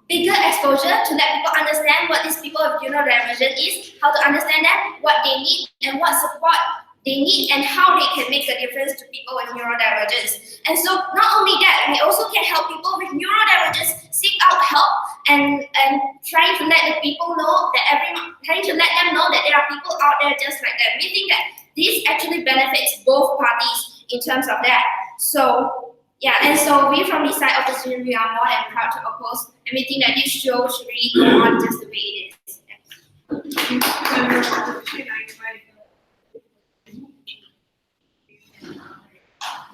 Speaker 5: bigger exposure to let people understand what these people with neurodivergence is, how to understand them, what they need, and what support they need, and how they can make a difference to people with neurodivergence. And so not only that, we also can help people with neurodivergence seek out help and trying to let the people know that trying to let them know that there are people out there just like them. We think that this actually benefits both parties in terms of that. So yeah, and so we from the side of the student, we are more than proud to oppose, and we think that this show should really go on just the way it is.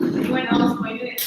Speaker 3: Anyone else want to do it?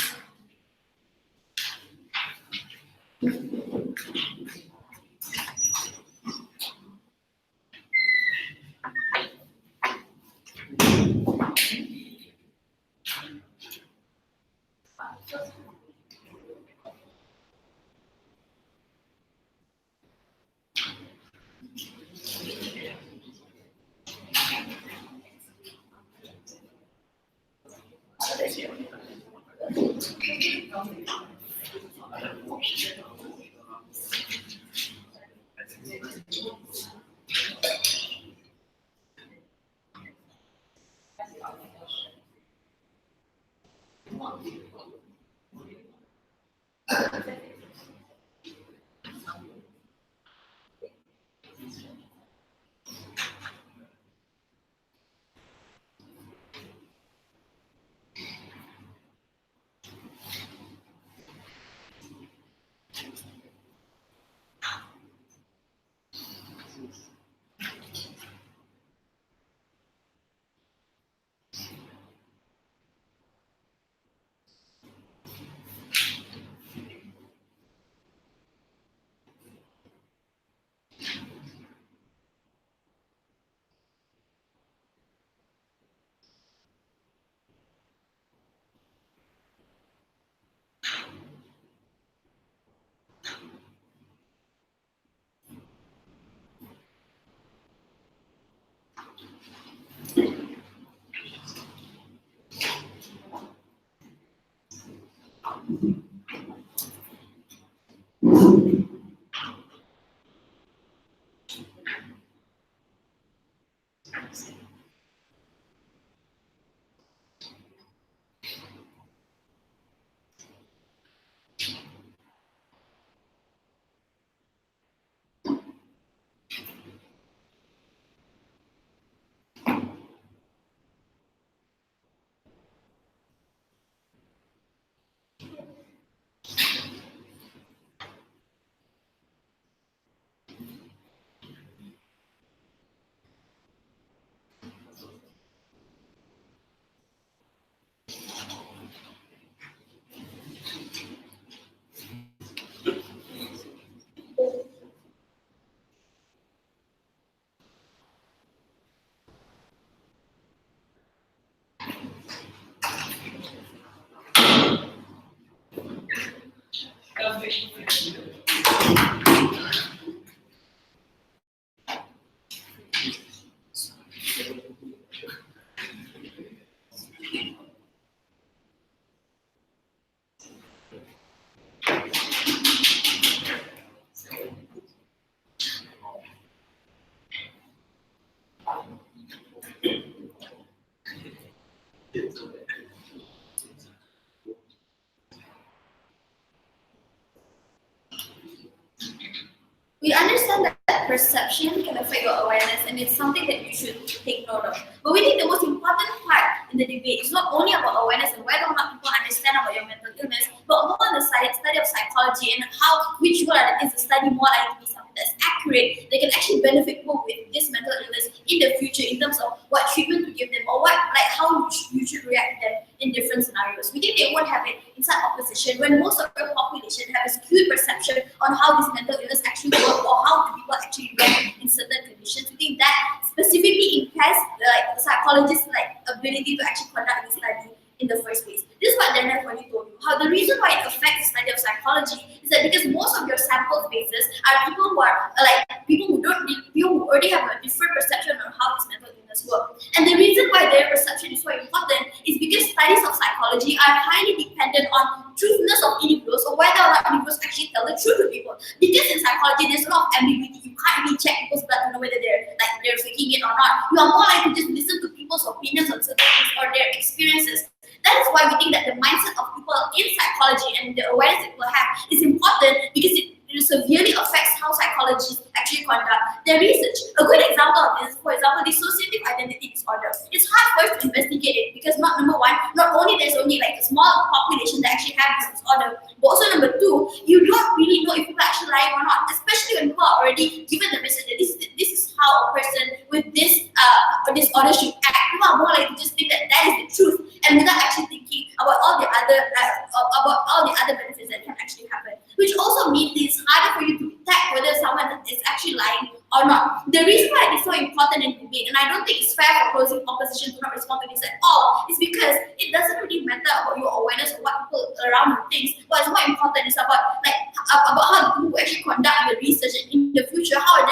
Speaker 5: We understand that perception can affect your awareness, and it's something that you should take note of. But we think the most important part in the debate is not only about awareness and whether or not people understand about your mental illness, but more on the study of psychology and how which one is the study more likely to be something that's accurate, that can actually benefit people with this mental illness in the future in terms of what treatment to give them or what how you should react to them in different scenarios. We think they won't have it inside opposition when most of the population have a skewed perception on how this mental illness actually works or how do people actually react in certain conditions. We think that specifically impairs the psychologist's ability to actually conduct the study in the first place. This is what Daniel already told you. How the reason why it affects the study of psychology is that because most of your sample spaces are people who are people who already have a different perception on how this mental illness works. And the reason why their perception is so important is because studies of psychology are highly dependent on truthfulness of individuals or whether or not individuals actually tell the truth to people. Because in psychology there's a lot of ambiguity. You can't really check people's blood to know whether they're faking it or not. You are more likely to just listen to people's opinions on certain things or their experiences. That is why we think that the mindset of people in psychology and the awareness that people have is important because it severely affects how psychologists actually conduct their research. A good example of this, for example, dissociative identity disorder. It's hard for us to investigate it because not only there's only a small population that actually have this disorder, but also number two, you don't really know if people are actually lying or not, especially when people are already given the message that this is how a person with this disorder should act. People are more likely to just think that is the truth and without actually thinking about all the other benefits that can actually happen, which also means it's harder for you to detect whether someone is actually lying or not. The reason why it's so important in debate, and I don't think it's fair for closing opposition to not respond to this at all, is because it doesn't really matter about your awareness of what people around you think. What's more important is about how the people who actually conduct the research and in the future, how are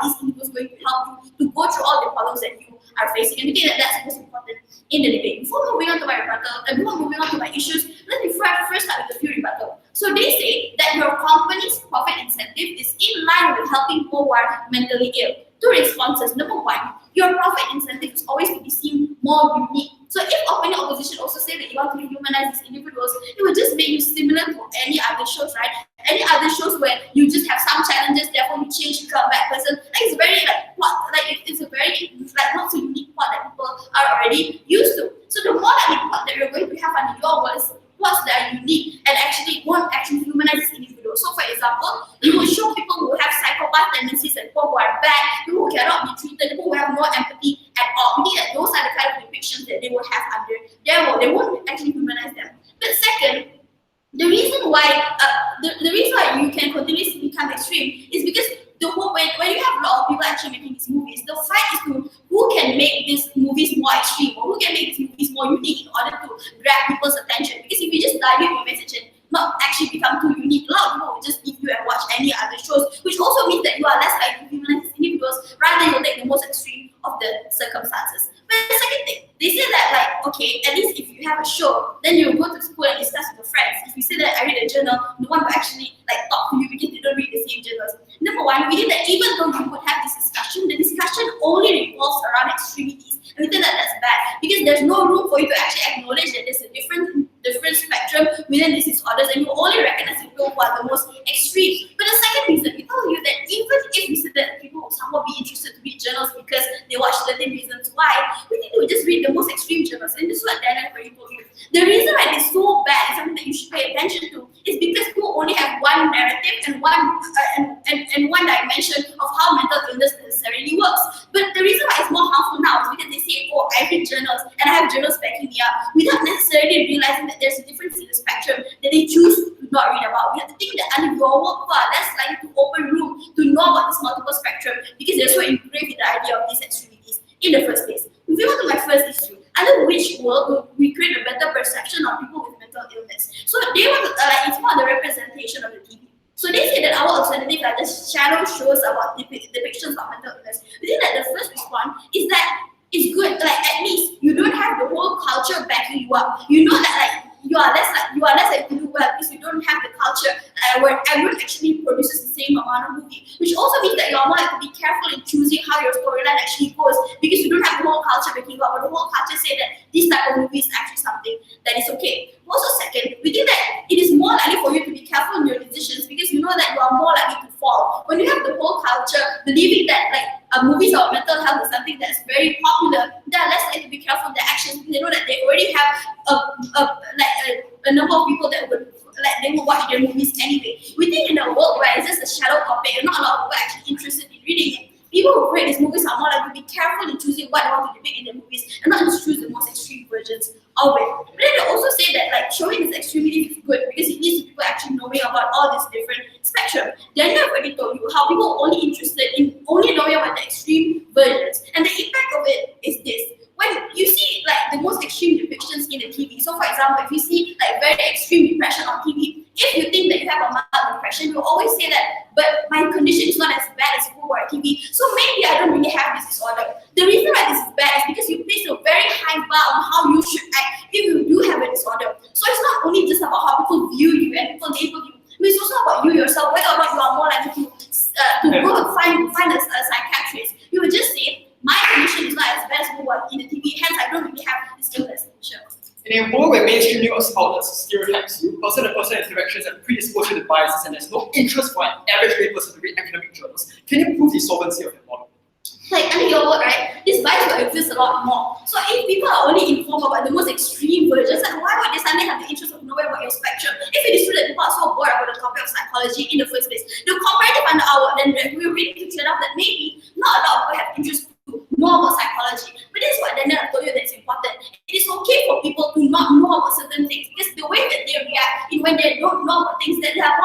Speaker 5: these individuals going to help you to go through all the problems that you are facing. And we think that that's most important in the debate. Before moving on to my rebuttal, and before moving on to my issues, let me first start with a few rebuttal. So they say that your company's profit incentive is in line with helping people who are mentally ill. Two responses. Number one, your profit incentive is always to be seen more unique. So if opinion opposition also say that you want to rehumanize these individuals, it will just make you similar to any other shows, right? Any other shows where you just have some challenges, therefore you change, become a bad person. It's very it's a very not so unique plot that people are already used to. So the more plot that you're going to have under your words, plots that are unique and actually won't actually humanize this individual. So for example, you will show people who have psychopath tendencies and people who are bad, people who cannot be treated, people who have no empathy at all. We think that those are the kind of depictions that they will have under their world. They won't actually humanize them. But second, the reason why you can continuously become extreme is because when you have a lot of people actually making these movies, the fight is to who can make these movies more extreme or who can make these movies more unique in order to grab people's attention. Because if you just dilute your message and not actually become too unique, a lot of people will just leave you and watch any other shows, which also means that you are less likely to humanize these individuals rather than you'll take the most extreme
Speaker 2: of the circumstances. But the second thing, they say that like, okay, at least if you have a show, then you go to school and discuss with your friends. If you say that I read a journal, no one will actually like talk to you because they don't read the same journals. Number one, we think that even though you would have this discussion, the discussion only revolves around extremities. And we think that that's bad because there's no room for you to actually acknowledge that there's a different spectrum within these disorders, and you only recognize people who are the most extreme. But the second reason, we tell you that even if you said that people will somewhat be interested to read journals because they watch certain reasons why, we think they would just read the most extreme journals. And this is what Daniel already told you. The reason why it's so bad is something that you should pay attention to is because people only have one narrative and one dimension of how mental illness necessarily works. But the reason why it's more harmful now is because they say, oh, I read journals and I have journals backing me up, without necessarily realizing that there's a difference in the spectrum that they choose to not read about. We have to think that under your work far less likely to open room to know about this multiple spectrum because they're so engraved with the idea of these extremities in the first place. Moving on to my first issue, under which world will we create a better perception of people with mental illness? So they want it's more the representation of the TV. So they say that our alternative are just shadow shows about depictions of mental illness. We think that the first response is that it's good, like at least you don't have the whole culture backing you up. You know that like you are less likely to do well because you don't have the culture where everyone actually produces the same amount of movie. Which also means that you are more likely to be careful in choosing how your storyline actually goes because you don't have the whole culture backing you up, or the whole culture say that this type of movie is actually something that is okay. Also, second, we think that it is more likely for you to be careful in your decisions because you know that you are more likely to fall. When you have the whole culture believing that like movies about mental health is something that's very popular, they are less likely to be careful in their actions because they know that they already have a number of people that would they will watch their movies anyway. We think in a world where it's just a shallow topic and not a lot of people are actually interested in reading it, people who create these movies are more likely to be careful in choosing what they want to depict in their movies and not just choose the most extreme versions of it. But then they also say that like showing this extremity is good because it leads to people actually knowing about all this different spectrum. Daniel already told you how people are only interested in only knowing about the extreme versions, and the impact of it is this. When you see like the most extreme depictions in the TV, so for example, if you see like very extreme depression on TV, if you think that you have a mild depression, you always say that, but my condition is not as bad as people who are on TV, so maybe I don't really have this disorder. The reason why this is bad is because you place a very high bar on how you should act if you do have a disorder. So it's not only just about how people view you and people label you, but it's also about you yourself, whether or not you are more likely to go and find a psychiatrist. You would just say, my condition is not as bad as people who are in the TV, hence I don't really have this illness. Sure.
Speaker 1: In a world where mainstream news outlets stereotypes you, person-to-person interactions and predispose you to biases, and there's no interest for an average layperson to read academic journals, can you prove the solvency of your model?
Speaker 2: Like under your word, right, this bias will exist a lot more. So if people are only informed about the most extreme versions, like why would they suddenly have the interest of knowing about your spectrum? If it is true that people are so bored about the topic of psychology in the first place, the comparative under our then we're ready to clear up that maybe not a lot of people have interest to know about psychology. But this is what Daniel told you that's important. It is okay for people to not know about certain things because the way that they react when they don't know about things, that they are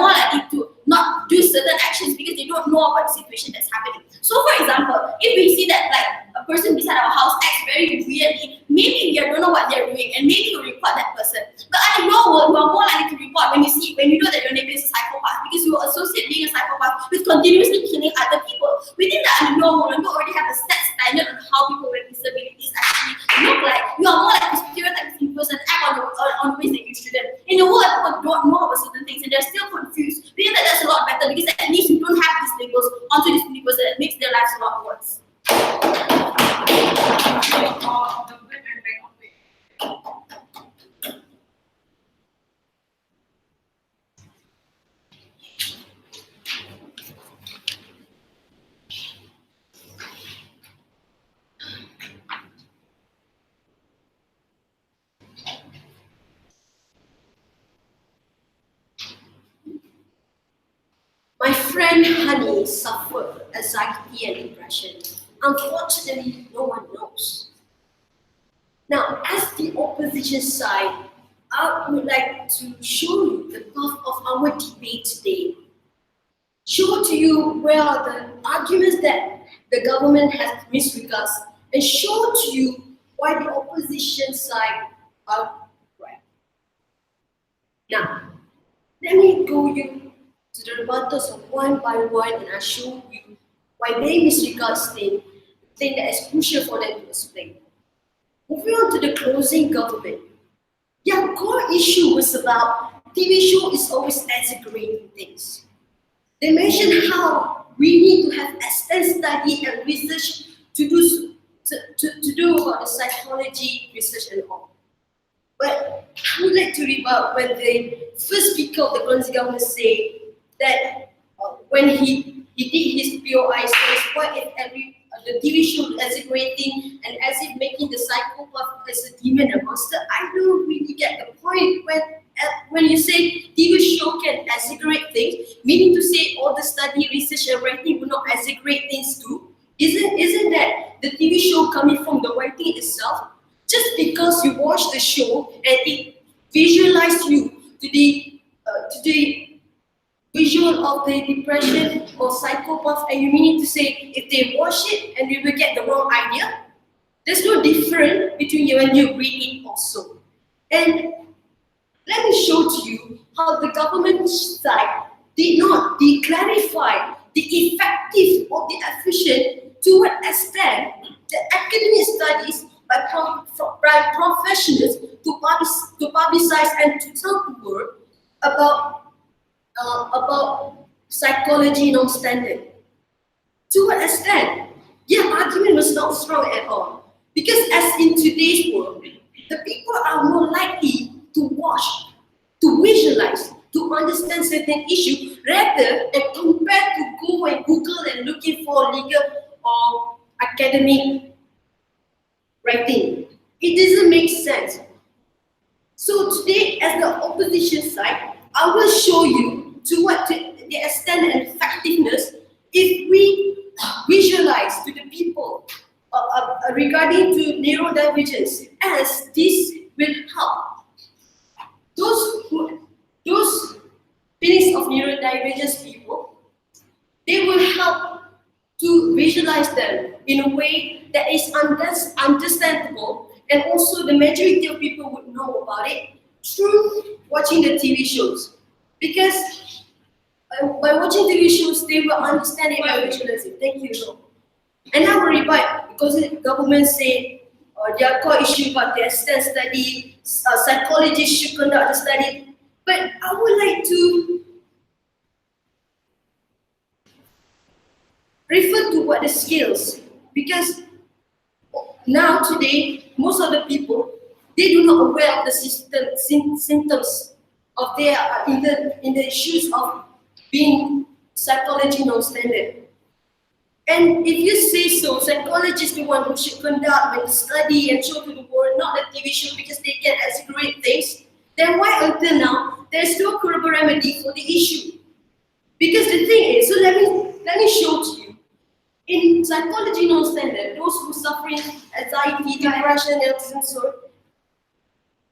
Speaker 2: more likely to not do certain actions because they don't know about the situation that's happening. So for example, if we see that like a person beside our house acts very weirdly, maybe we don't know what they're doing and maybe you report that person. But in your world, you are more likely to report when you know that your neighbor is a psychopath because you associate being a psychopath with continuously killing other people. Within that in your world, you already have a set standard on how people with disabilities actually look like. You are more likely to stereotype this person and act on ways that you shouldn't. In a world where people don't know about certain things and they're still confused, we think that that's a lot better because at least you don't have these labels onto these people that makes their lives a lot worse. My friend Honey suffered anxiety and depression. Unfortunately, no one knows. Now, as the opposition side, I would like to show you the path of our debate today. Show to you where are the arguments that the government has misregards, and show to you why the opposition side are right. Now, let me go you to the rebuttals of one by one, and I'll show you why they misregard things
Speaker 6: thing that is crucial for them to explain. Moving on to the closing government. Their core issue was about TV show is always exaggerating things. They mentioned how we need to have extensive study and research to do about the psychology research and all. But I would like to rebut when the first speaker of the closing government said that when he did his POI says, what if the TV show exaggerating and as if making the psychopath as a demon and monster? I don't really get the point when you say TV show can exaggerate things, meaning to say all the study, research and writing will not exaggerate things too. Isn't that the TV show coming from the writing itself? Just because you watch the show and it visualizes you to the visual of the depression or psychopath, and you mean to say if they watch it and they will get the wrong idea? There's no difference between you and you read it also. And let me show to you how the government side did not clarify the effective or the efficient to what extent the academic studies by professionals to publicize and to tell the world about psychology non-standard. To what extent? Their argument was not strong at all. Because as in today's world, the people are more likely to watch, to visualize, to understand certain issues rather than compared to go and Google and looking for legal or academic writing. It doesn't make sense. So today, as the opposition side, I will show you to the extent and effectiveness if we visualize to the people regarding to neurodivergence, as this will help those feelings of neurodivergence people. They will help to visualize them in a way that is understandable, and also the majority of people would know about it through watching the TV shows. Because by watching TV shows, they will understand it by visualizing. Thank you. And I will rebut because the government said their core issue about the extent study, psychologists should conduct the study. But I would like to refer to what the skills, because now today most of the people, they do not aware of the symptoms of their in the issues of being psychology non-standard. And if you say so, psychologists the one who should conduct the study and show to the world, not the TV show, because they can exaggerate things, then why until now there's no curable remedy for the issue? Because the thing is, so let me show to you. In psychology non-standard, those who suffer anxiety, depression, autism, so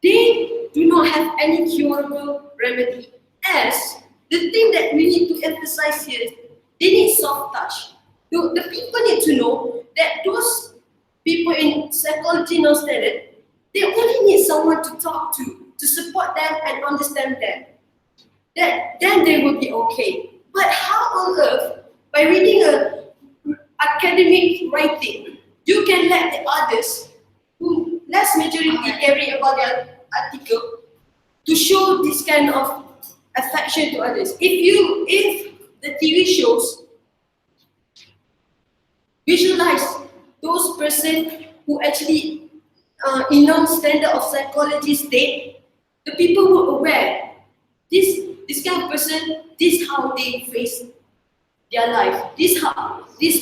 Speaker 6: they do not have any curable remedy. As the thing that we need to emphasize here is they need soft touch. The people need to know that those people in psychology non-standard, they only need someone to talk to support them and understand them. Then they will be okay. But how on earth, by reading academic writing, you can let the others who less majority carry about their article to show this kind of affection to others? If the TV shows visualize those persons who actually in non-standard of psychology state, the people who are aware this kind of person, this how they face their life. This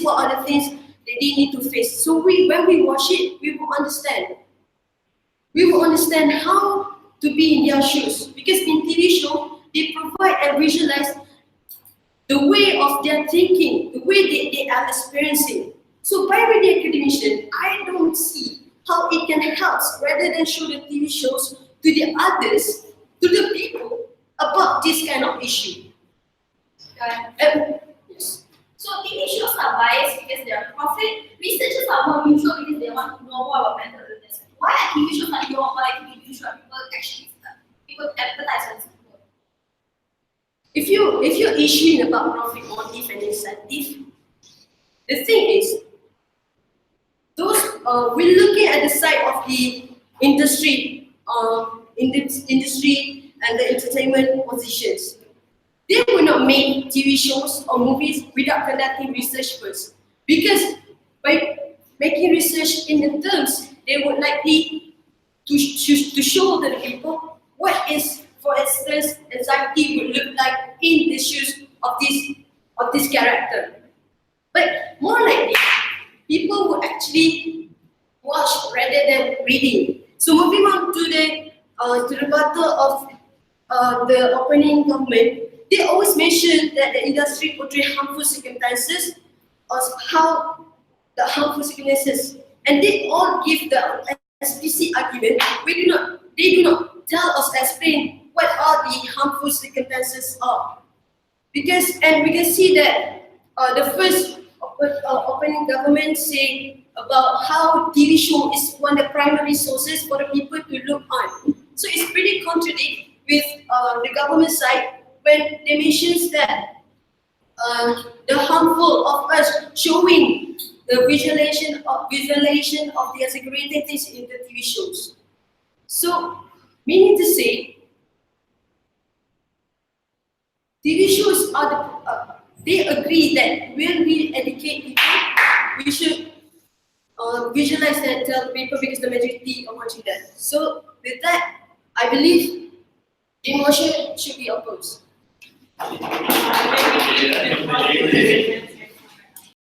Speaker 6: what are the things that they need to face. So when we watch it, we will understand. We will understand how to be in their shoes. Because in TV show, they provide and visualize the way of their thinking, the way they are experiencing. So by reading academician, I don't see how it can help rather than show the TV shows to the others, to the people about this kind of issue. Yes.
Speaker 2: So TV shows are biased because they are profit. Researchers are more neutral because they want to know more about mental illness. Why are TV shows like more like TV shows? People empathize with people.
Speaker 6: If you're issuing about profit motive and incentive, the thing is, we're looking at the side of the industry, industry and the entertainment positions. They will not make TV shows or movies without conducting research first. Because by making research in the terms, they would likely to show to the people what is, for instance, anxiety would look like in the shoes of this character. But more likely, people would actually watch rather than reading. So moving on to the battle of the opening government, they always mention that the industry portray harmful circumstances of how the harmful circumstances, and they all give the explicit argument. They do not tell us, explain what are the harmful circumstances are. Because, and we can see that the first opening government say about how TV show is one of the primary sources for the people to look on. So it's pretty contradict with the government side when they mentions that the harmful of us showing the visualization of the exaggerated things in the TV shows. So, meaning to say, TV shows are they agree that when we educate people, we should visualize and tell people because the majority are watching that. So, with that, I believe the motion should be opposed.